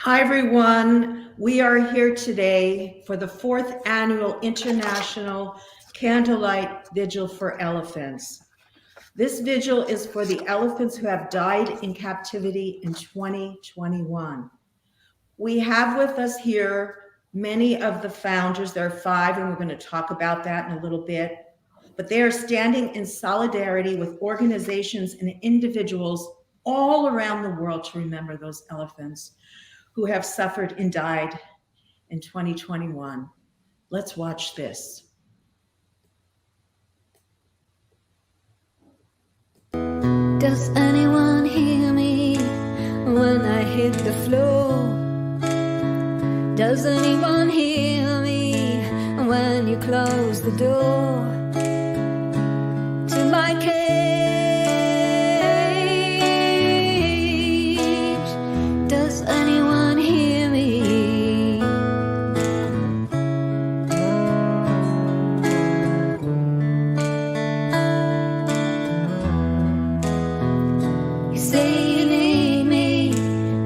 Hi, everyone. We are here today for the 4th Annual International Candlelight Vigil for Elephants. This vigil is for the elephants who have died in captivity in 2021. We have with us here many of the founders. There are 5, and we're going to talk about that in a little bit. But they are standing in solidarity with organizations and individuals all around the world to remember those elephants who have suffered and died in 2021. Let's watch this. Does anyone hear me when I hit the floor? Does anyone hear me when you close the door to my cage? Does anyone hear me? You say you need me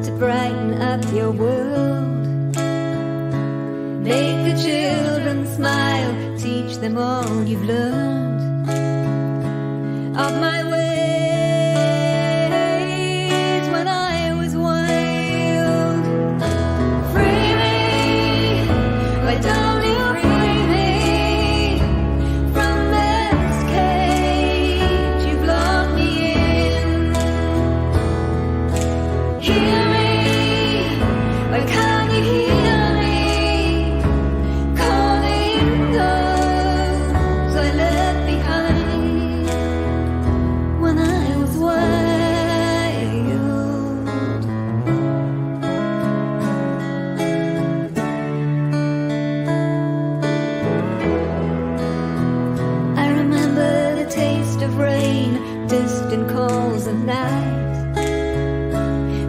to brighten up your world. Make the children smile, teach them all you've learned of my ways when I was wild. Free me, why don't you free me from this cage you've locked me in? Hear me, why can't you hear? Distant calls of night,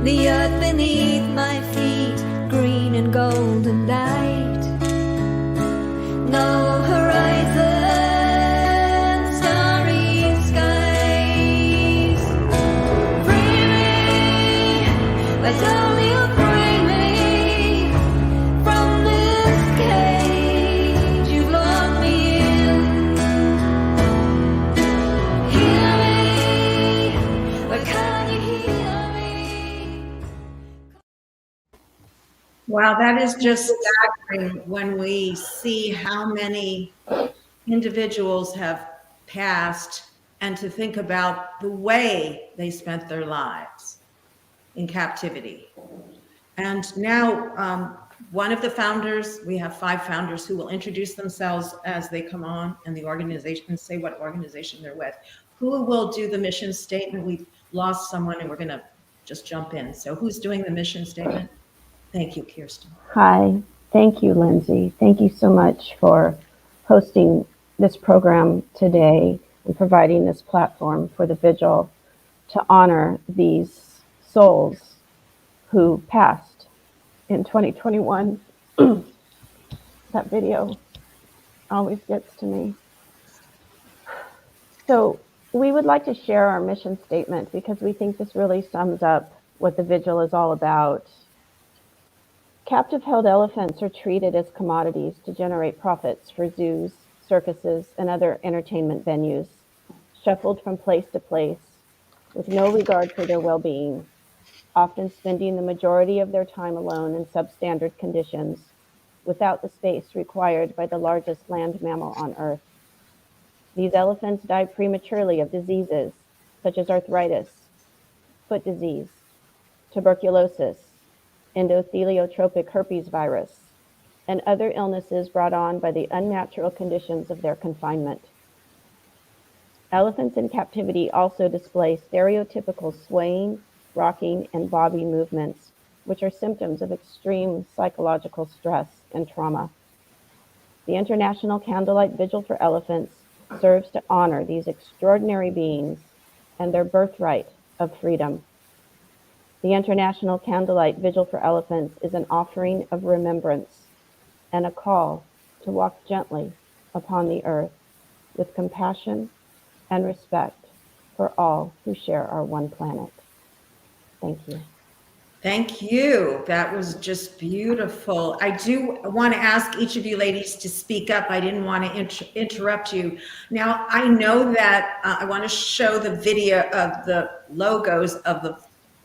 the earth beneath my feet, green and golden light. No horizon, starry skies. Free me, why don't you free me from this cage you've locked me in? Hear me. Wow, that is just staggering when we see how many individuals have passed and to think about the way they spent their lives in captivity. And now one of the founders, we have 5 founders who will introduce themselves as they come on and the organization, say what organization they're with. Who will do the mission statement? We've lost someone and we're going to just jump in. So who's doing the mission statement? Thank you, Kiersten. Hi, thank you, Lindsay. Thank you so much for hosting this program today and providing this platform for the vigil to honor these souls who passed in 2021. That video always gets to me. So we would like to share our mission statement because we think this really sums up what the vigil is all about. Captive-held elephants are treated as commodities to generate profits for zoos, circuses, and other entertainment venues, shuffled from place to place, with no regard for their well-being, often spending the majority of their time alone in substandard conditions, without the space required by the largest land mammal on Earth. These elephants die prematurely of diseases such as arthritis, foot disease, tuberculosis, endotheliotropic herpes virus, and other illnesses brought on by the unnatural conditions of their confinement. Elephants in captivity also display stereotypical swaying, rocking, and bobbing movements, which are symptoms of extreme psychological stress and trauma. The International Candlelight Vigil for Elephants serves to honor these extraordinary beings and their birthright of freedom. The International Candlelight Vigil for Elephants is an offering of remembrance and a call to walk gently upon the earth with compassion and respect for all who share our one planet. Thank you. Thank you. That was just beautiful. I do want to ask each of you ladies to speak up. I didn't want to interrupt you. Now, I know that I want to show the video of the logos of the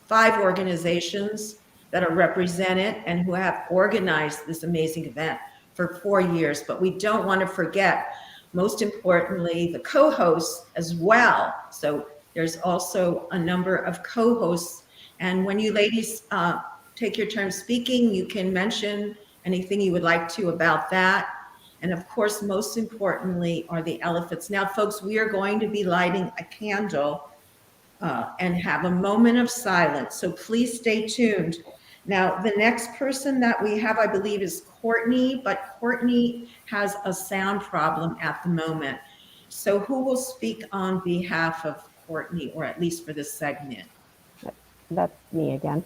5 organizations that are represented and who have organized this amazing event for 4 years. But we don't want to forget, most importantly, the co-hosts as well. So there's also a number of co-hosts. And when you ladies take your turn speaking, you can mention anything you would like to about that. And of course, most importantly are the elephants. Now, folks, we are going to be lighting a candle and have a moment of silence. So please stay tuned. Now, the next person that we have, I believe, is Courtney, but Courtney has a sound problem at the moment. So who will speak on behalf of Courtney, or at least for this segment? That's me again.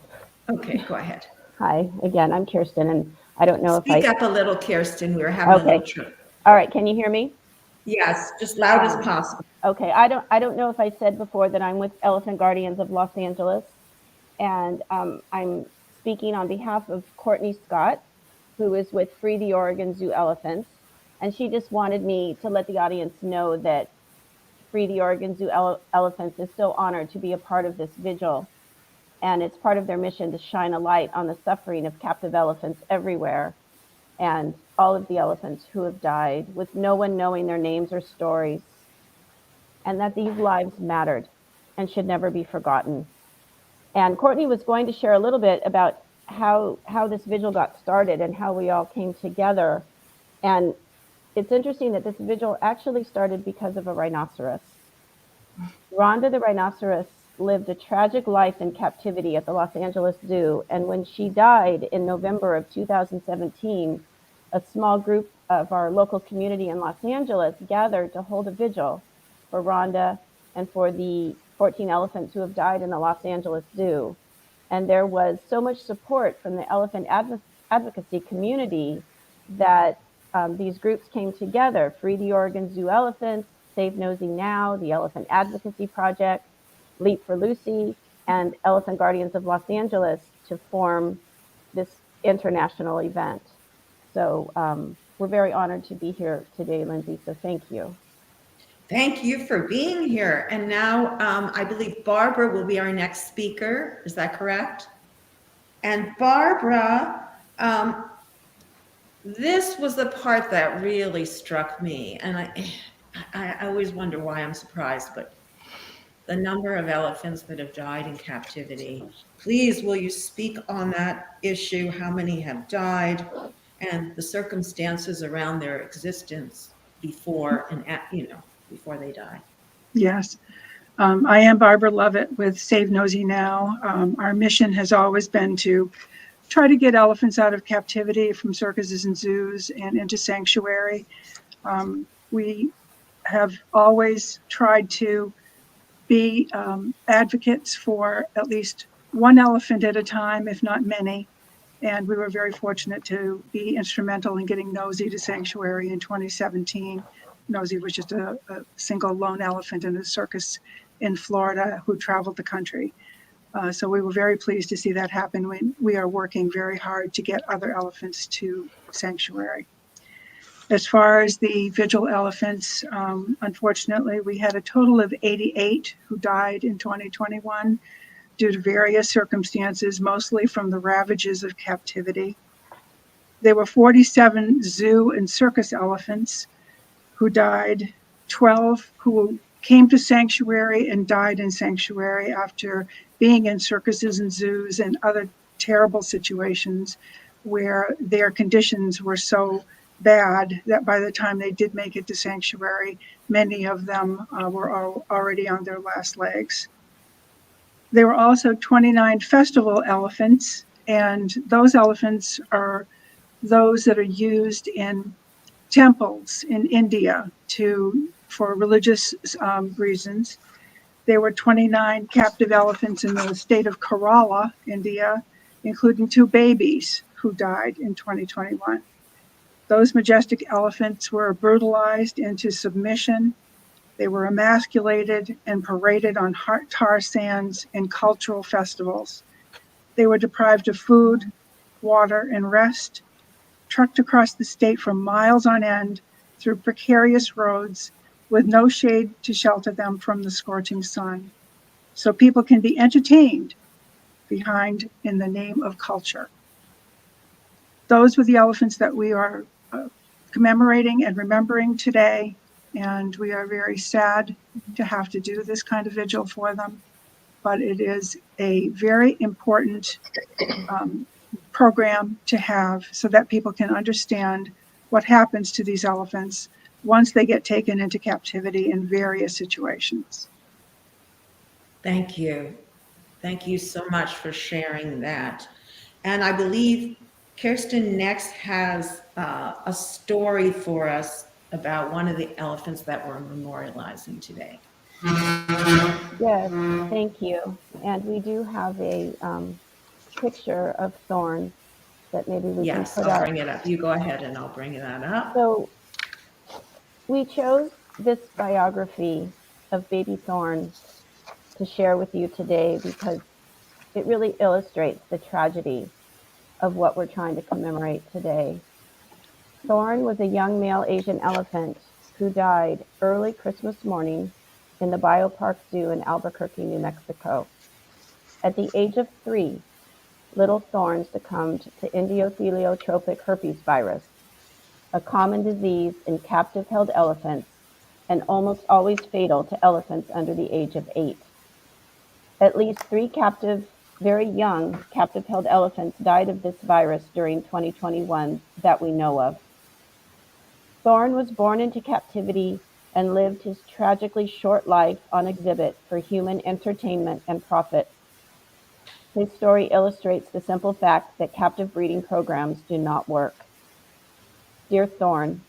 Okay, go ahead. Hi, again, I'm Kiersten, and I don't know Speak if up a little, Kiersten. We're having a little trouble. All right, can you hear me? Yes, just loud as possible. Okay, I don't know if I said before that I'm with Elephant Guardians of Los Angeles, and I'm speaking on behalf of Courtney Scott, who is with Free the Oregon Zoo Elephants, and she just wanted me to let the audience know that Free the Oregon Zoo Elephants is so honored to be a part of this vigil. And it's part of their mission to shine a light on the suffering of captive elephants everywhere, and all of the elephants who have died with no one knowing their names or stories, and that these lives mattered and should never be forgotten. And Courtney was going to share a little bit about how this vigil got started and how we all came together. And it's interesting that this vigil actually started because of a rhinoceros. Rhonda the rhinoceros lived a tragic life in captivity at the Los Angeles Zoo, and when she died in November of 2017, a small group of our local community in Los Angeles gathered to hold a vigil for Rhonda and for the 14 elephants who have died in the Los Angeles Zoo. And there was so much support from the elephant advocacy community that these groups came together: Free the Oregon Zoo Elephants, Save Nosey Now, the Elephant Advocacy Project, Leap for Lucy, and Elephant Guardians of Los Angeles to form this international event. So we're very honored to be here today, Lindsay, so thank you. Thank you for being here. And now I believe Barbara will be our next speaker. Is that correct? And Barbara, this was the part that really struck me. And I always wonder why I'm surprised, but the number of elephants that have died in captivity. Please, will you speak on that issue? How many have died, and the circumstances around their existence before and before they die? Yes. I am Barbara Lovett with Save Nosey Now. Our mission has always been to try to get elephants out of captivity from circuses and zoos and into sanctuary. We have always tried to be advocates for at least one elephant at a time, if not many. And we were very fortunate to be instrumental in getting Nosey to sanctuary in 2017. Nosey was just a single lone elephant in a circus in Florida who traveled the country. So we were very pleased to see that happen. We are working very hard to get other elephants to sanctuary. As far as the vigil elephants, unfortunately, we had a total of 88 who died in 2021 due to various circumstances, mostly from the ravages of captivity. There were 47 zoo and circus elephants who died, 12 who came to sanctuary and died in sanctuary after being in circuses and zoos and other terrible situations where their conditions were so bad that by the time they did make it to sanctuary, many of them were already on their last legs. There were also 29 festival elephants, and those elephants are those that are used in temples in India for religious reasons. There were 29 captive elephants in the state of Kerala, India, including 2 babies who died in 2021. Those majestic elephants were brutalized into submission. They were emasculated and paraded on tar sands and cultural festivals. They were deprived of food, water, and rest, trucked across the state for miles on end through precarious roads with no shade to shelter them from the scorching sun. So people can be entertained behind in the name of culture. Those were the elephants that we are commemorating and remembering today, and we are very sad to have to do this kind of vigil for them, but it is a very important program to have so that people can understand what happens to these elephants once they get taken into captivity in various situations. Thank you. Thank you so much for sharing that. And I believe Kiersten next has a story for us about one of the elephants that we're memorializing today. Yes, thank you. And we do have a picture of Thorn that maybe we Yes, can put I'll up. bring it up. You go ahead and I'll bring that up. So we chose this biography of baby Thorn to share with you today because it really illustrates the tragedy of what we're trying to commemorate today. Thorn was a young male Asian elephant who died early Christmas morning in the Biopark Zoo in Albuquerque, New Mexico. At the age of 3, little Thorn succumbed to endotheliotrophic herpes virus, a common disease in captive-held elephants and almost always fatal to elephants under the age of 8. At least 3 very young captive-held elephants died of this virus during 2021 that we know of. Thorn was born into captivity and lived his tragically short life on exhibit for human entertainment and profit. His story illustrates the simple fact that captive breeding programs do not work. Dear Thorn,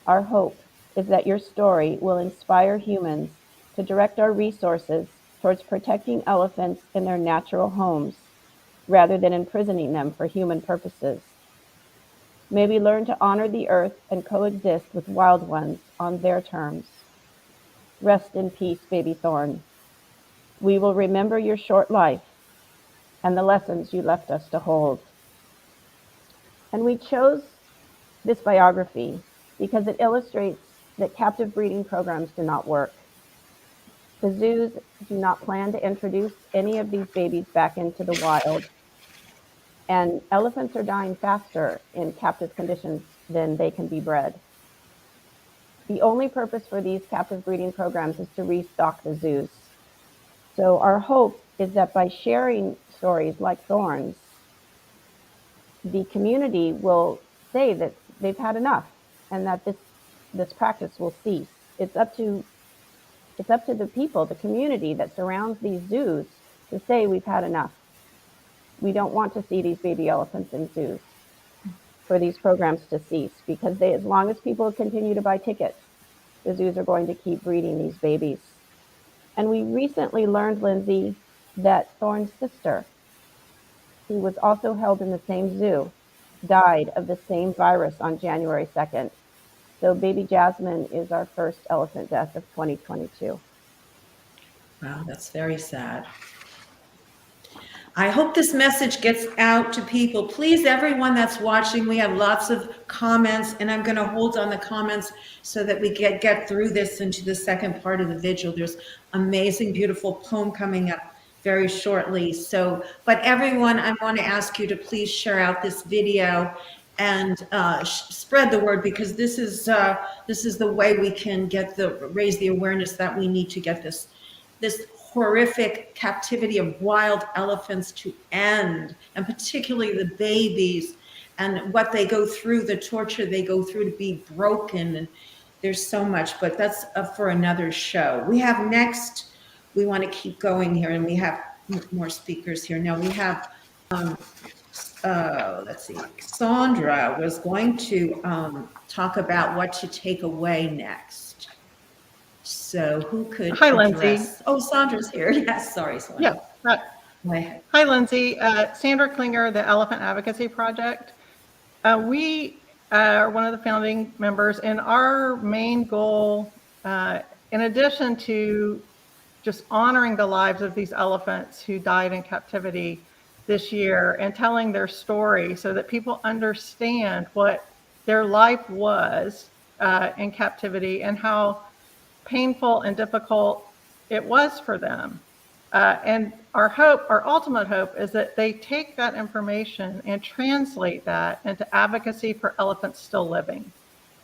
our hope is that your story will inspire humans to direct our resources towards protecting elephants in their natural homes, rather than imprisoning them for human purposes. May we learn to honor the earth and coexist with wild ones on their terms. Rest in peace, baby Thorn. We will remember your short life and the lessons you left us to hold. And we chose this biography because it illustrates that captive breeding programs do not work. The zoos do not plan to introduce any of these babies back into the wild, and elephants are dying faster in captive conditions than they can be bred. The only purpose for these captive breeding programs is to restock the zoos. So our hope is that by sharing stories like Thorn's, the community will say that they've had enough and that this practice will cease. It's up to the people, the community that surrounds these zoos, to say we've had enough. We don't want to see these baby elephants in zoos, for these programs to cease, because as long as people continue to buy tickets, the zoos are going to keep breeding these babies. And we recently learned, Lindsay, that Thorn's sister, who was also held in the same zoo, died of the same virus on January 2nd. So baby Jasmine is our first elephant death of 2022. Wow, that's very sad. I hope this message gets out to people. Please, everyone that's watching, we have lots of comments, and I'm going to hold on the comments so that we get through this into the second part of the vigil. There's amazing, beautiful poem coming up very shortly. So, but everyone, I want to ask you to please share out this video and spread the word, because this is the way we can raise the awareness that we need to get this horrific captivity of wild elephants to end, and particularly the babies and what they go through, the torture they go through to be broken. And there's so much, but that's for another show. We have next, we want to keep going here, and we have more speakers here. Now we have, let's see, Sandra was going to talk about what to take away next. So who could Hi, address? Lindsay. Oh, Sandra's here. Yes, sorry, Sandra. Yeah. Go ahead. Hi, Lindsay. Sandra Clinger, the Elephant Advocacy Project. We are one of the founding members, and our main goal, in addition to just honoring the lives of these elephants who died in captivity, this year and telling their story so that people understand what their life was in captivity and how painful and difficult it was for them. And our hope, our ultimate hope, is that they take that information and translate that into advocacy for elephants still living.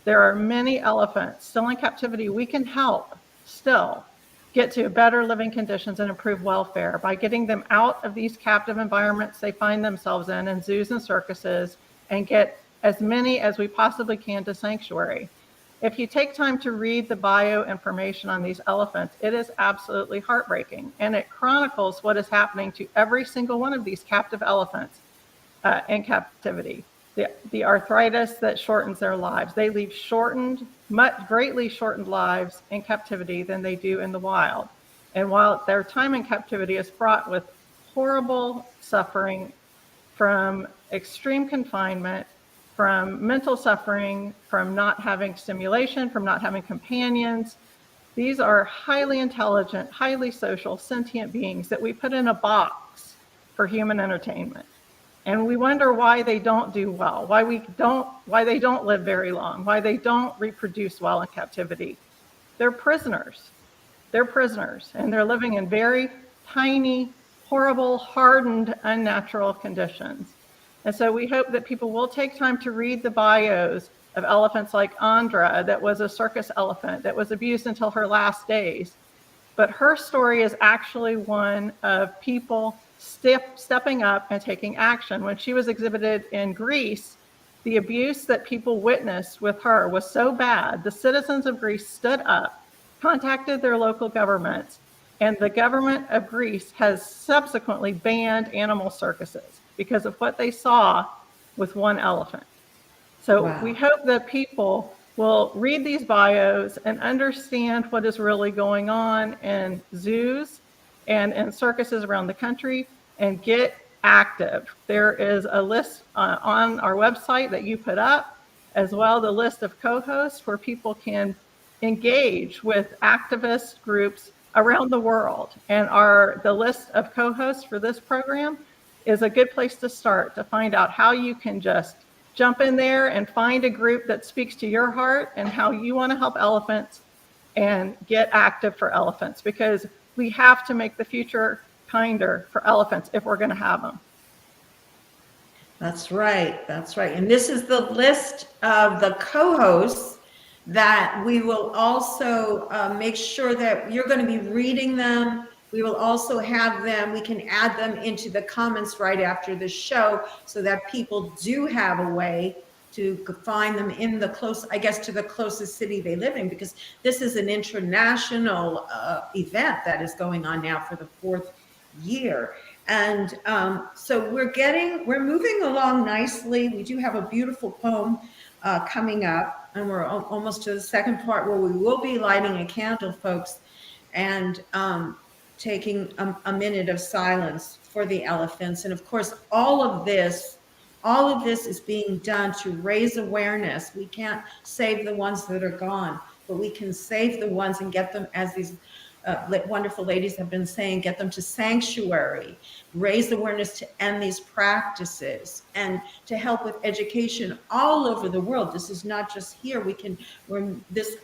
There are many elephants still in captivity. We can help still get to better living conditions and improve welfare by getting them out of these captive environments they find themselves in zoos and circuses, and get as many as we possibly can to sanctuary. If you take time to read the bio information on these elephants, it is absolutely heartbreaking. And it chronicles what is happening to every single one of these captive elephants in captivity. The arthritis that shortens their lives. They lead greatly shortened lives in captivity than they do in the wild. And while their time in captivity is fraught with horrible suffering from extreme confinement, from mental suffering, from not having stimulation, from not having companions. These are highly intelligent, highly social, sentient beings that we put in a box for human entertainment. And we wonder why they don't do well, why they don't live very long, why they don't reproduce well in captivity. They're prisoners. They're prisoners, and they're living in very tiny, horrible, hardened, unnatural conditions. And so we hope that people will take time to read the bios of elephants like Andra, that was a circus elephant that was abused until her last days. But her story is actually one of people stepping up and taking action. When she was exhibited in Greece, the abuse that people witnessed with her was so bad, the citizens of Greece stood up, contacted their local governments, and the government of Greece has subsequently banned animal circuses because of what they saw with one elephant. So Wow. We hope that people will read these bios and understand what is really going on in zoos and in circuses around the country and get active. There is a list on our website that you put up, as well the list of co-hosts where people can engage with activist groups around the world. And the list of co-hosts for this program is a good place to start to find out how you can just jump in there and find a group that speaks to your heart and how you want to help elephants and get active for elephants, because we have to make the future kinder for elephants if we're going to have them. That's right. That's right. And this is the list of the co-hosts that we will also make sure that you're going to be reading them. We will also have them, we can add them into the comments right after the show so that people do have a way to find them in the to the closest city they live in, because this is an international event that is going on now for the 4th year. And so we're moving along nicely. We do have a beautiful poem coming up, and we're almost to the second part where we will be lighting a candle, folks, and taking a minute of silence for the elephants. And of course, all of this is being done to raise awareness. We can't save the ones that are gone, but we can save the ones and get them, as these wonderful ladies have been saying, get them to sanctuary, raise awareness to end these practices, and to help with education all over the world. This is not just here. This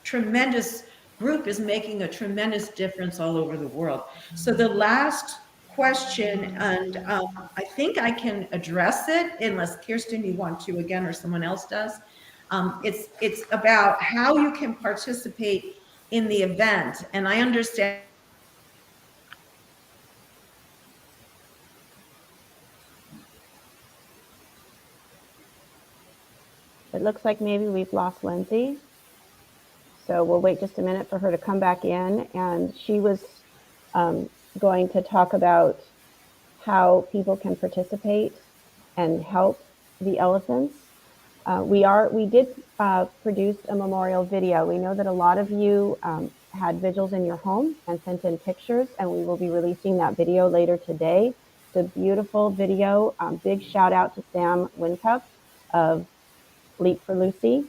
tremendous group is making a tremendous difference all over the world. So the last question, and I think I can address it, unless Kiersten, you want to again, or someone else does. It's about how you can participate in the event. And I understand It looks like maybe we've lost Lindsay. So we'll wait just a minute for her to come back in. And she was going to talk about how people can participate and help the elephants. We did produce a memorial video. We know that a lot of you had vigils in your home and sent in pictures, and we will be releasing that video later today. It's a beautiful video. Big shout out to Sam Wincup of Leap for Lucy.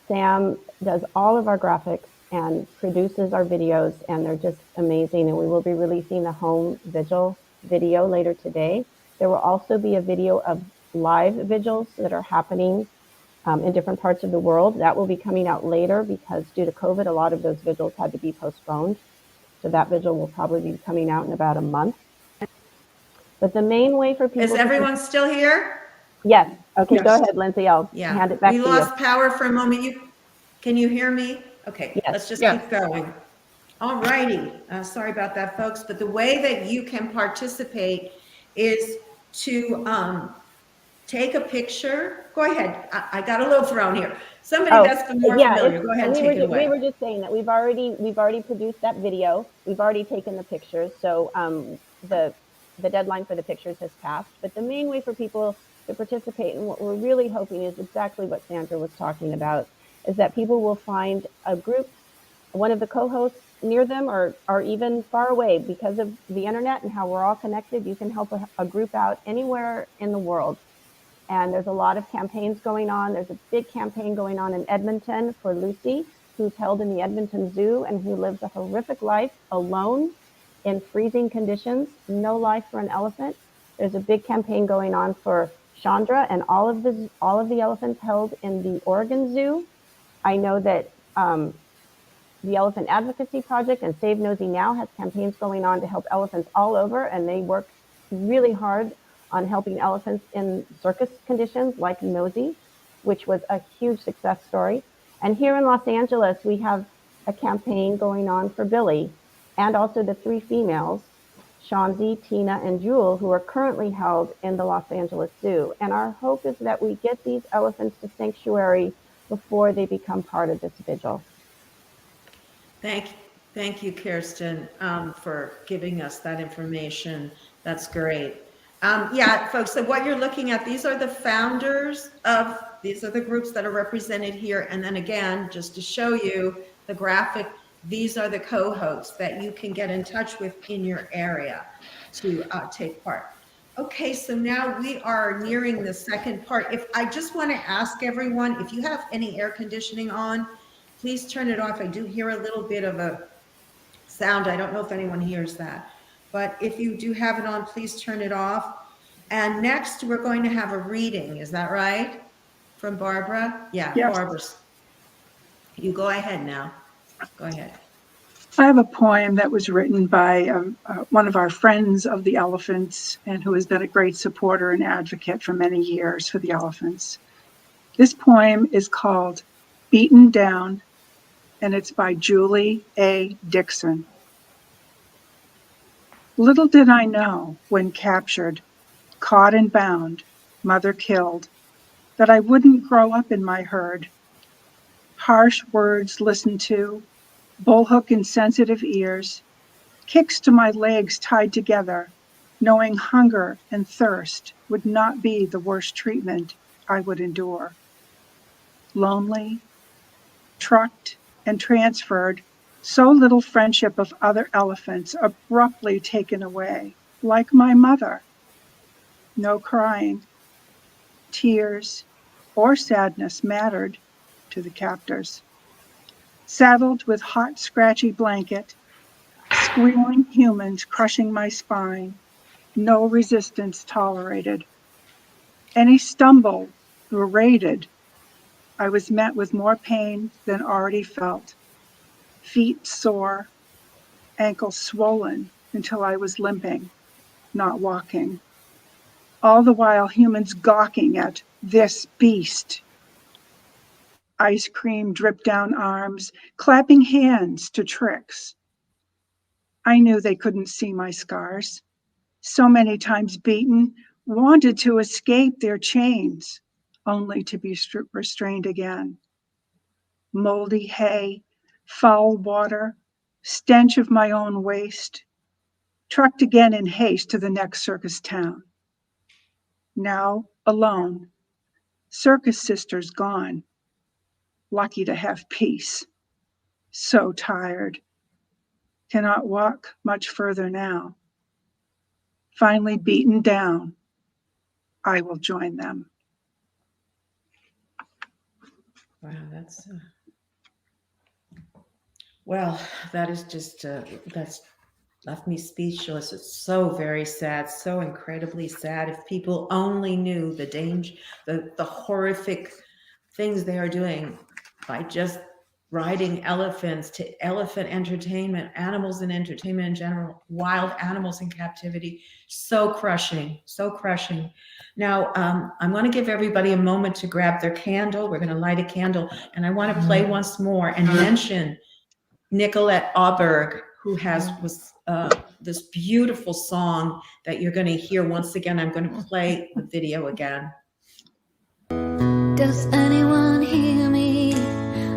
Sam does all of our graphics and produces our videos, and they're just amazing. And we will be releasing the home vigil video later today. There will also be a video of live vigils that are happening in different parts of the world. That will be coming out later because due to COVID, a lot of those vigils had to be postponed. So that vigil will probably be coming out in about a month. But the main way for people Is everyone still here? Yes. Okay, Yes. Go ahead, Lindsay. I'll Yeah. hand it back We to lost you. power for a moment. Can you hear me? Okay, Yes. let's just Yes. keep going. All righty. Sorry about that, folks. But the way that you can participate is to take a picture. Go ahead. I got a little thrown here. Somebody that's more familiar. Go ahead and take it away. We were just saying that we've already produced that video. We've already taken the pictures. So the deadline for the pictures has passed. But the main way for people to participate, and what we're really hoping is exactly what Sandra was talking about, is that people will find a group, one of the co-hosts near them or even far away. Because of the internet and how we're all connected, you can help a group out anywhere in the world. And there's a lot of campaigns going on. There's a big campaign going on in Edmonton for Lucy, who's held in the Edmonton Zoo and who lives a horrific life alone in freezing conditions, no life for an elephant. There's a big campaign going on for Chandra and all of the elephants held in the Oregon Zoo. I know that the Elephant Advocacy Project and Save Nosey Now has campaigns going on to help elephants all over, and they work really hard on helping elephants in circus conditions like Nosey, which was a huge success story. And here in Los Angeles, we have a campaign going on for Billy and also the 3 females, Shanzi, Tina, and Jewel, who are currently held in the Los Angeles Zoo. And our hope is that we get these elephants to sanctuary before they become part of this vigil. Thank you, Kiersten, for giving us that information. That's great. Yeah, folks, so what you're looking at, these are the these are the groups that are represented here. And then again, just to show you the graphic, these are the co-hosts that you can get in touch with in your area to take part. Okay, so now we are nearing the second part. If I just want to ask everyone, if you have any air conditioning on, please turn it off. I do hear a little bit of a sound. I don't know if anyone hears that, but if you do have it on, please turn it off. And next we're going to have a reading. Is that right? From Barbara? Yeah, Yes. Barbara's. You go ahead now. Go ahead. I have a poem that was written by one of our friends of the elephants and who has been a great supporter and advocate for many years for the elephants. This poem is called Beaten Down, and it's by Julie A. Dixon. Little did I know when captured, caught and bound, mother killed, that I wouldn't grow up in my herd. Harsh words listened to, bullhook in sensitive ears, kicks to my legs tied together, knowing hunger and thirst would not be the worst treatment I would endure. Lonely, trucked, and transferred, so little friendship of other elephants abruptly taken away, like my mother. No crying, tears, or sadness mattered to the captors. Saddled with hot, scratchy blanket, squealing humans crushing my spine, no resistance tolerated. Any stumble berated, I was met with more pain than already felt. Feet sore, ankles swollen until I was limping, not walking. All the while humans gawking at this beast. Ice cream dripped down arms, clapping hands to tricks. I knew they couldn't see my scars. So many times beaten, wanted to escape their chains, only to be restrained again. Moldy hay, foul water, stench of my own waste, trucked again in haste to the next circus town. Now alone, circus sisters gone, lucky to have peace. So tired, cannot walk much further now. Finally beaten down, I will join them. Wow, well, that is just, that's left me speechless. It's so very sad, so incredibly sad. If people only knew the danger, the horrific things they are doing by just riding elephants, to elephant entertainment, animals in entertainment in general, wild animals in captivity. So crushing, so crushing. Now, I'm going to give everybody a moment to grab their candle. We're going to light a candle, and I want to play once more and mention Nicolette Auberg, who has this beautiful song that you're going to hear. Once again, I'm going to play the video again. Does anyone hear me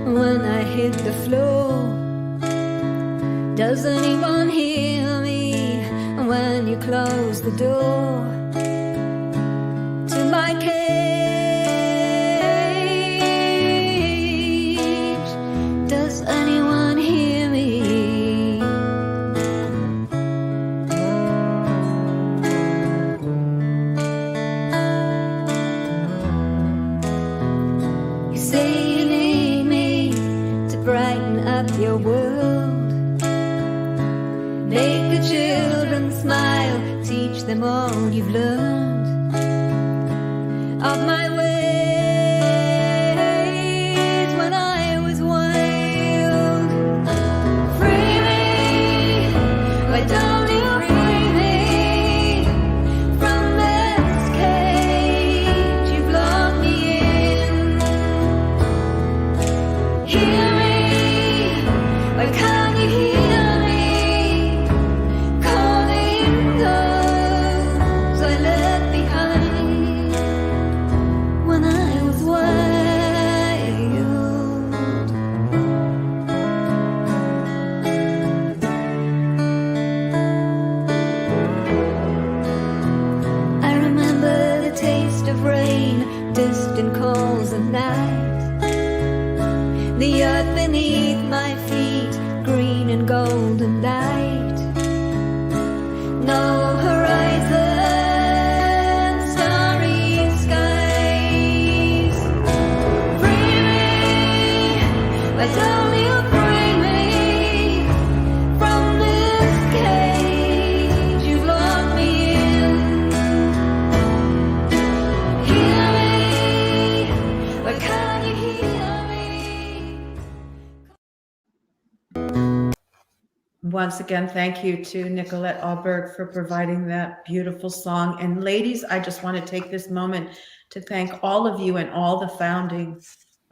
when I hit the floor? Does anyone hear me when you close the door to my cage? Does anyone hear me? You say you need me to brighten up your world, make the children smile, teach them all you've learned of my ways when I was wild. Free me, why don't you free me from this cage you've locked me in? Hear me, why can't you hear me? Calling those I left behind when I was wild. I remember the taste of rain, distant calls of night, the earth beneath my feet, green and golden light. No horizon, starry skies. Free me, why don't you free me from this cage you've locked me in? Hear me, why can't you hear me? Once again, thank you to Nicolette Auberg for providing that beautiful song. And ladies, I just want to take this moment to thank all of you and all the founding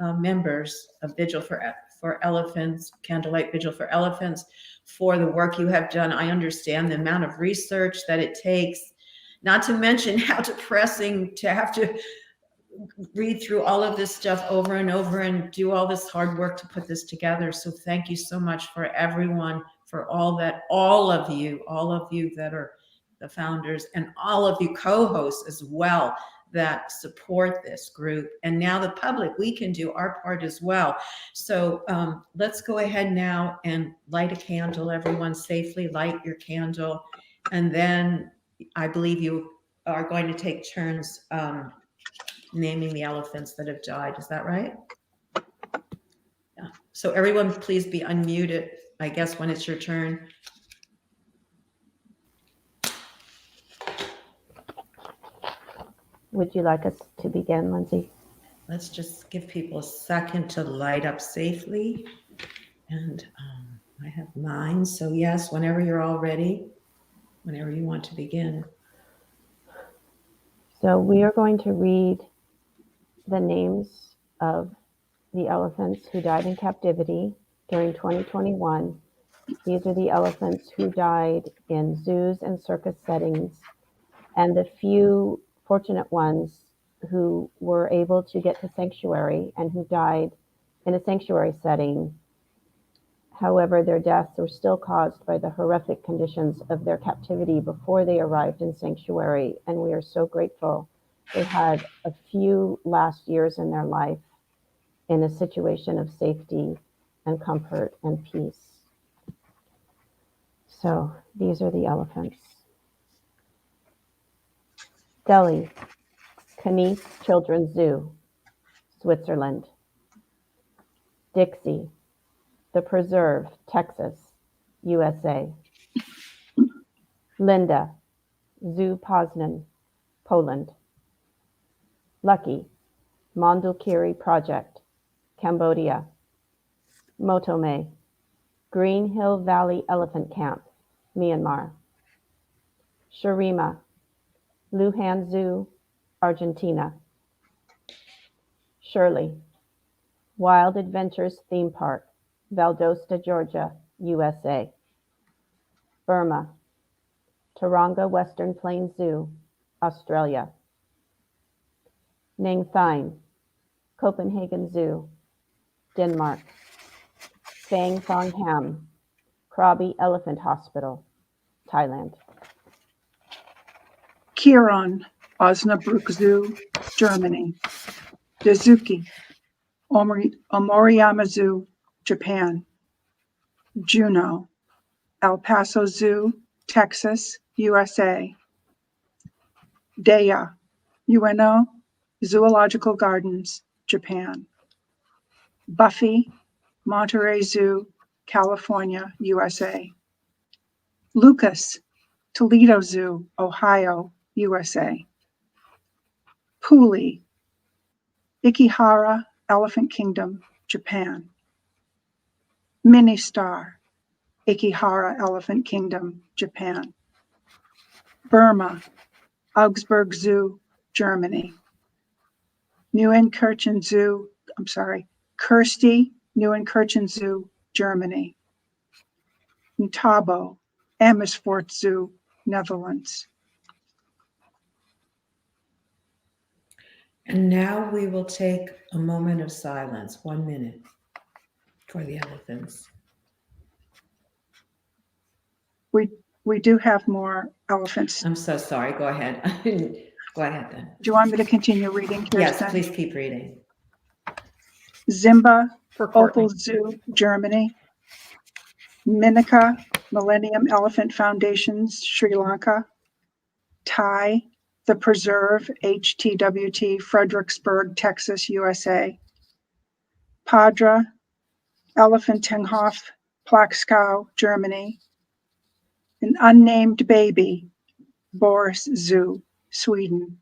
members of Vigil for Elephants, Candlelight Vigil for Elephants, for the work you have done. I understand the amount of research that it takes, not to mention how depressing to have to read through all of this stuff over and over and do all this hard work to put this together. So thank you so much for everyone, for all of you that are the founders, and all of you co-hosts as well that support this group. And now the public, we can do our part as well. So let's go ahead now and light a candle. Everyone safely light your candle. And then I believe you are going to take turns naming the elephants that have died. Is that right? Yeah. So everyone please be unmuted, I guess, when it's your turn. Would you like us to begin, Lindsay? Let's just give people a second to light up safely. And I have mine. So yes, whenever you're all ready, whenever you want to begin. So we are going to read the names of the elephants who died in captivity during 2021. These are the elephants who died in zoos and circus settings, and the few fortunate ones who were able to get to sanctuary and who died in a sanctuary setting. However, their deaths were still caused by the horrific conditions of their captivity before they arrived in sanctuary, and we are so grateful they had a few last years in their life in a situation of safety and comfort and peace. So these are the elephants. Delhi, Knies Children's Zoo, Switzerland. Dixie, The Preserve, Texas, USA. Linda, Zoo Poznan, Poland. Lucky, Mondulkiri Project, Cambodia. Motome, Green Hill Valley Elephant Camp, Myanmar. Sharima, Lujan Zoo, Argentina. Shirley, Wild Adventures Theme Park, Valdosta, Georgia, USA. Burma, Taronga Western Plains Zoo, Australia. Nang Thine, Copenhagen Zoo, Denmark. Phang Thong Ham, Krabi Elephant Hospital, Thailand. Chiron, Osnabrück Zoo, Germany. Dazuki, Omoriyama Zoo, Japan. Juno, El Paso Zoo, Texas, USA. Deya, Ueno Zoological Gardens, Japan. Buffy, Monterey Zoo, California, USA. Lucas, Toledo Zoo, Ohio, USA. Puli, Ikihara Elephant Kingdom, Japan. Ministar, Ikihara Elephant Kingdom, Japan. Burma, Augsburg Zoo, Germany. Kirsti, Neuenkirchen Zoo, Germany. Ntabo, Amersfoort Zoo, Netherlands. And now we will take a moment of silence, 1 minute, for the elephants. We do have more elephants. I'm so sorry. Go ahead. Go ahead then. Do you want me to continue reading, Kiersten? Yes, please keep reading. Zimba, For Courtney. Opal Zoo, Germany. Minika, Millennium Elephant Foundations, Sri Lanka. Thai, The Preserve, HTWT, Fredericksburg, Texas, USA. Padra, Elefantenhof, Plaxkau, Germany. An Unnamed Baby, Boris Zoo, Sweden.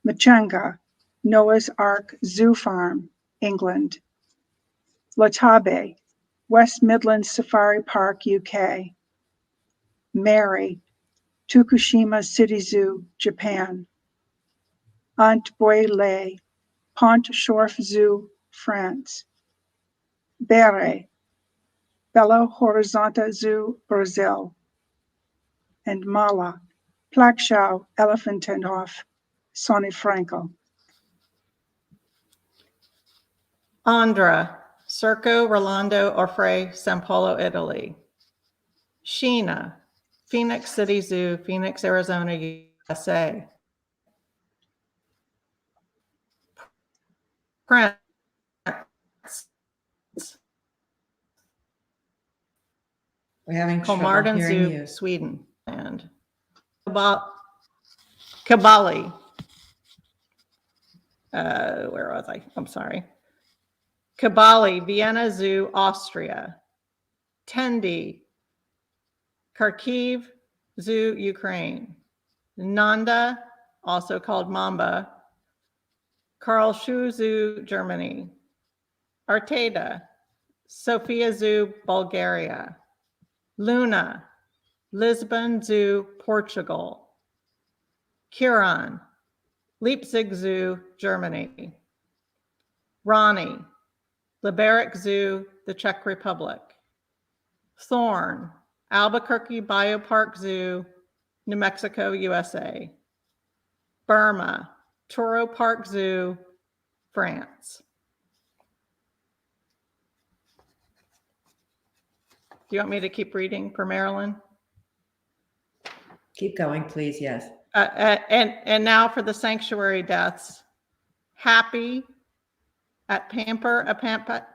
Machanga, Noah's Ark Zoo Farm, England. Latabe, West Midlands Safari Park, UK. Mary, Tokushima City Zoo, Japan. Antboile, Pont Shorf Zoo, France. Bere, Belo Horizonte Zoo, Brazil. And Mala, Plaxkau Elefantenhof, Sonny Franco. Andra, Circo Rolando Orfrey, San Paulo, Italy. Sheena, Phoenix City Zoo, Phoenix, Arizona, USA. Prince, We're having trouble Kolmarden hearing Zoo, you. Sweden. And Kabali. Where was I? I'm sorry. Kabali, Vienna Zoo, Austria. Tendi, Kharkiv Zoo, Ukraine. Nanda, also called Mamba, Karlsruhe Zoo, Germany. Arteda, Sofia Zoo, Bulgaria. Luna, Lisbon Zoo, Portugal. Kiran, Leipzig Zoo, Germany. Ronnie, Liberate Zoo, the Czech Republic. Thorn, Albuquerque Biopark Zoo, New Mexico, USA. Burma, Toro Park Zoo, France. Do you want me to keep reading for Maryland? Keep going, please. Yes. And now for the sanctuary deaths. Happy at Pamper, a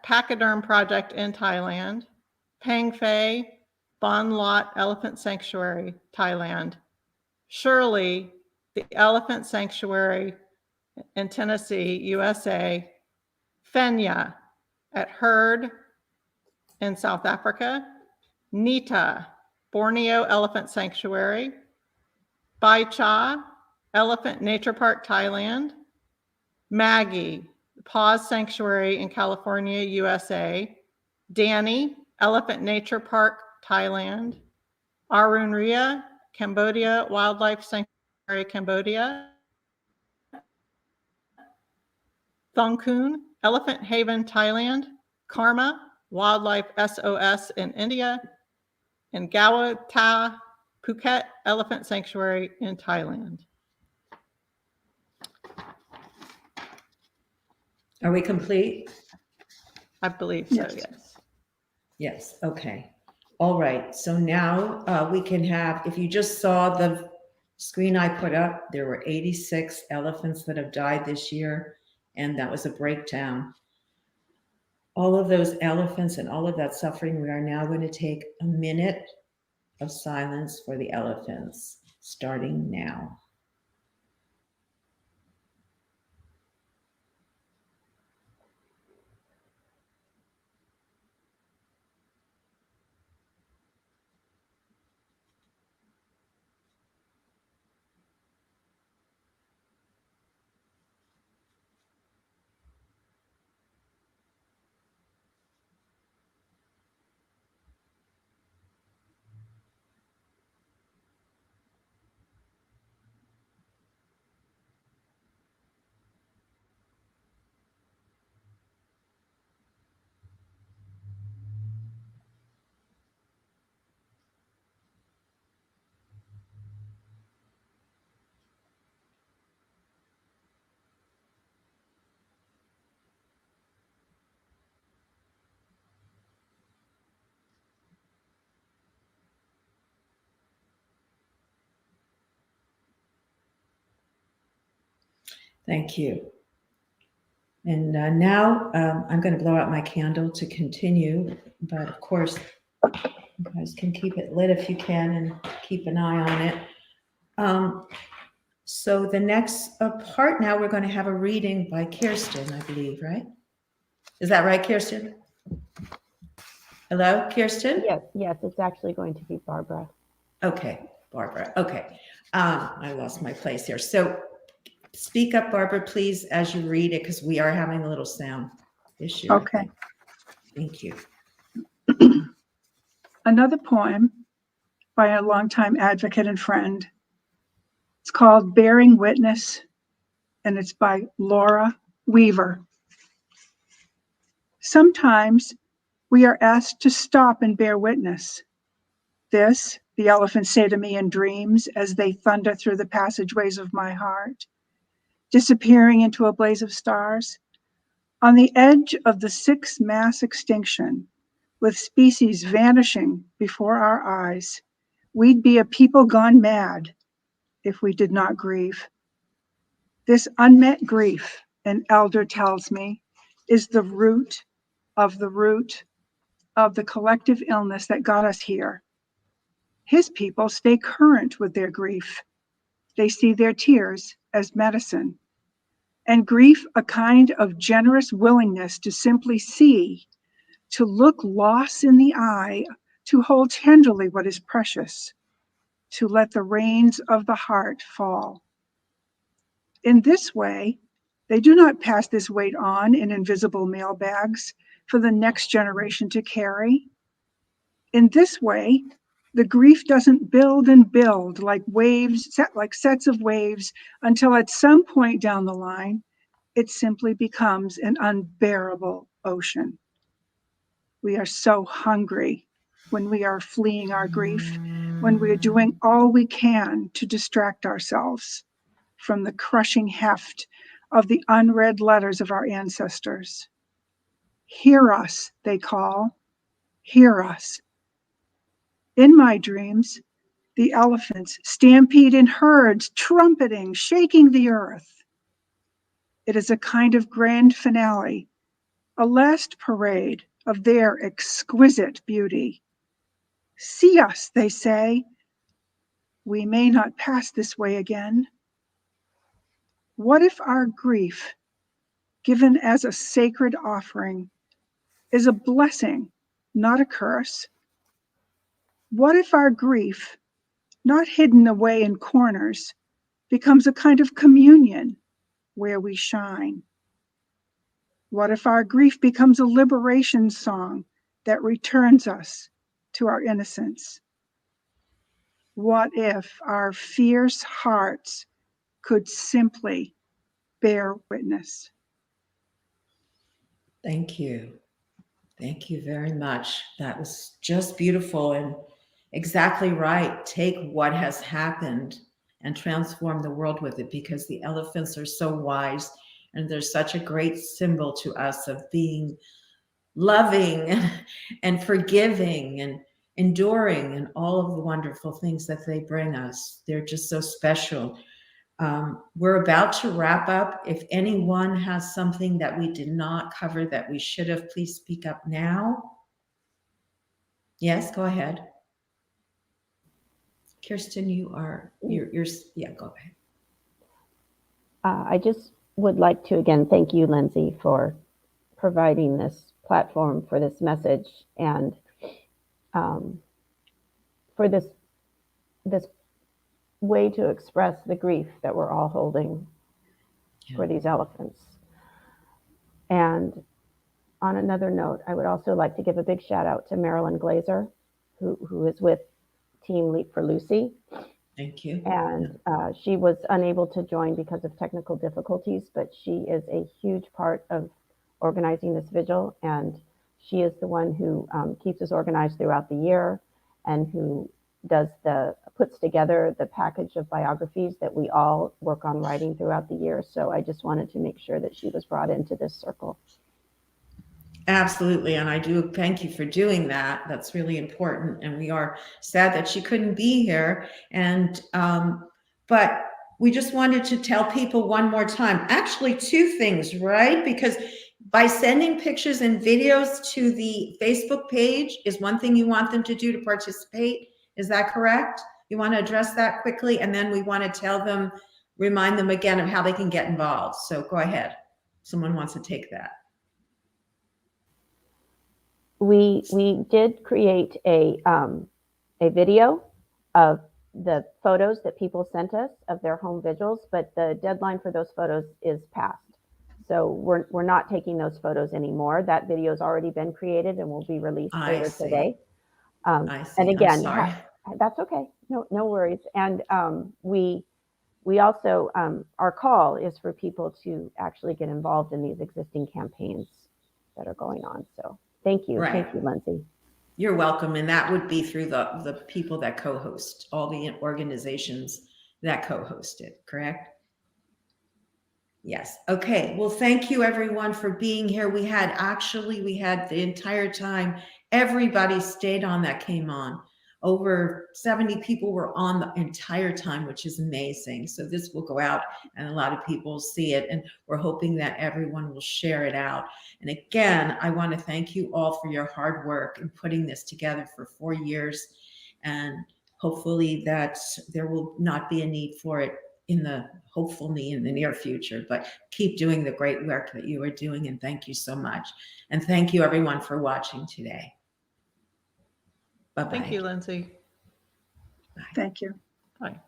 pachyderm project in Thailand. Pang Fei, Bon Lot Elephant Sanctuary, Thailand. Shirley, the Elephant Sanctuary in Tennessee, USA. Fenya at Herd in South Africa. Nita, Borneo Elephant Sanctuary, Bai Cha Elephant Nature Park, Thailand, Maggie Paws Sanctuary in California, USA, Danny Elephant Nature Park, Thailand, Arunria Cambodia Wildlife Sanctuary, Cambodia, Thongkun Elephant Haven, Thailand, Karma Wildlife SOS in India, and Gawata Phuket Elephant Sanctuary in Thailand. Are we complete? I believe so, Yes. yes. Yes, okay. All right, so now we can have, if you just saw the screen I put up, there were 86 elephants that have died this year, and that was a breakdown. All of those elephants and all of that suffering, we are now going to take a minute of silence for the elephants, starting now. Thank you. And now I'm going to blow out my candle to continue, but of course, you guys can keep it lit if you can and keep an eye on it. So the next part now, we're going to have a reading by Kiersten, I believe, right? Is that right, Kiersten? Hello, Kiersten? Yes, it's actually going to be Barbara. Okay, Barbara. Okay. I lost my place here. So speak up, Barbara, please, as you read it, because we are having a little sound issue. Okay. Thank you. Another poem by a longtime advocate and friend. It's called Bearing Witness, and it's by Laura Weaver. Sometimes we are asked to stop and bear witness. This, the elephants say to me in dreams as they thunder through the passageways of my heart, disappearing into a blaze of stars. On the edge of the sixth mass extinction, with species vanishing before our eyes, we'd be a people gone mad if we did not grieve. This unmet grief, an elder tells me, is the root of the collective illness that got us here. His people stay current with their grief. They see their tears as medicine, and grief a kind of generous willingness to simply see, to look loss in the eye, to hold tenderly what is precious, to let the reins of the heart fall. In this way, they do not pass this weight on in invisible mailbags for the next generation to carry. In this way, the grief doesn't build and build like waves, like sets of waves, until at some point down the line, it simply becomes an unbearable ocean. We are so hungry when we are fleeing our grief, when we are doing all we can to distract ourselves from the crushing heft of the unread letters of our ancestors. Hear us, they call. Hear us. In my dreams, the elephants stampede in herds, trumpeting, shaking the earth. It is a kind of grand finale, a last parade of their exquisite beauty. See us, they say. We may not pass this way again. What if our grief, given as a sacred offering, is a blessing, not a curse? What if our grief, not hidden away in corners, becomes a kind of communion where we shine? What if our grief becomes a liberation song that returns us to our innocence? What if our fierce hearts could simply bear witness? Thank you. Thank you very much. That was just beautiful and exactly right. Take what has happened and transform the world with it, because the elephants are so wise and they're such a great symbol to us of being loving and forgiving and enduring and all of the wonderful things that they bring us. They're just so special. We're about to wrap up. If anyone has something that we did not cover that we should have, please speak up now. Yes, go ahead. Kiersten, you're, yeah, go ahead. I just would like to again thank you, Lindsay, for providing this platform for this message and for this way to express the grief that we're all holding for these elephants. And on another note, I would also like to give a big shout out to Marilyn Glazer, who is with Team Leap for Lucy. Thank you. And she was unable to join because of technical difficulties, but she is a huge part of organizing this vigil. And she is the one who keeps us organized throughout the year and who puts together the package of biographies that we all work on writing throughout the year. So I just wanted to make sure that she was brought into this circle. Absolutely. And I do thank you for doing that. That's really important. And we are sad that she couldn't be here. And, but we just wanted to tell people one more time, actually two things, right? Because by sending pictures and videos to the Facebook page is one thing you want them to do to participate. Is that correct? You want to address that quickly? And then we want to tell them, remind them again of how they can get involved. So go ahead. Someone wants to take that. We did create a video of the photos that people sent us of their home vigils, but the deadline for those photos is past. So we're not taking those photos anymore. That video has already been created and will be released later today. I see. And again, I'm sorry. that's okay. No worries. And we also, our call is for people to actually get involved in these existing campaigns that are going on. So thank you. Right. Thank you, Lindsay. You're welcome. And that would be through the people that co-host, all the organizations that co-host it, correct? Yes. Okay. Well, thank you everyone for being here. We had the entire time, everybody stayed on that came on. Over 70 people were on the entire time, which is amazing. So this will go out and a lot of people will see it. And we're hoping that everyone will share it out. And again, I want to thank you all for your hard work in putting this together for 4 years. And hopefully that there will not be a need for it hopefully in the near future, but keep doing the great work that you are doing. And thank you so much. And thank you everyone for watching today. Bye-bye. Thank you, Lindsay. Thank you. Bye.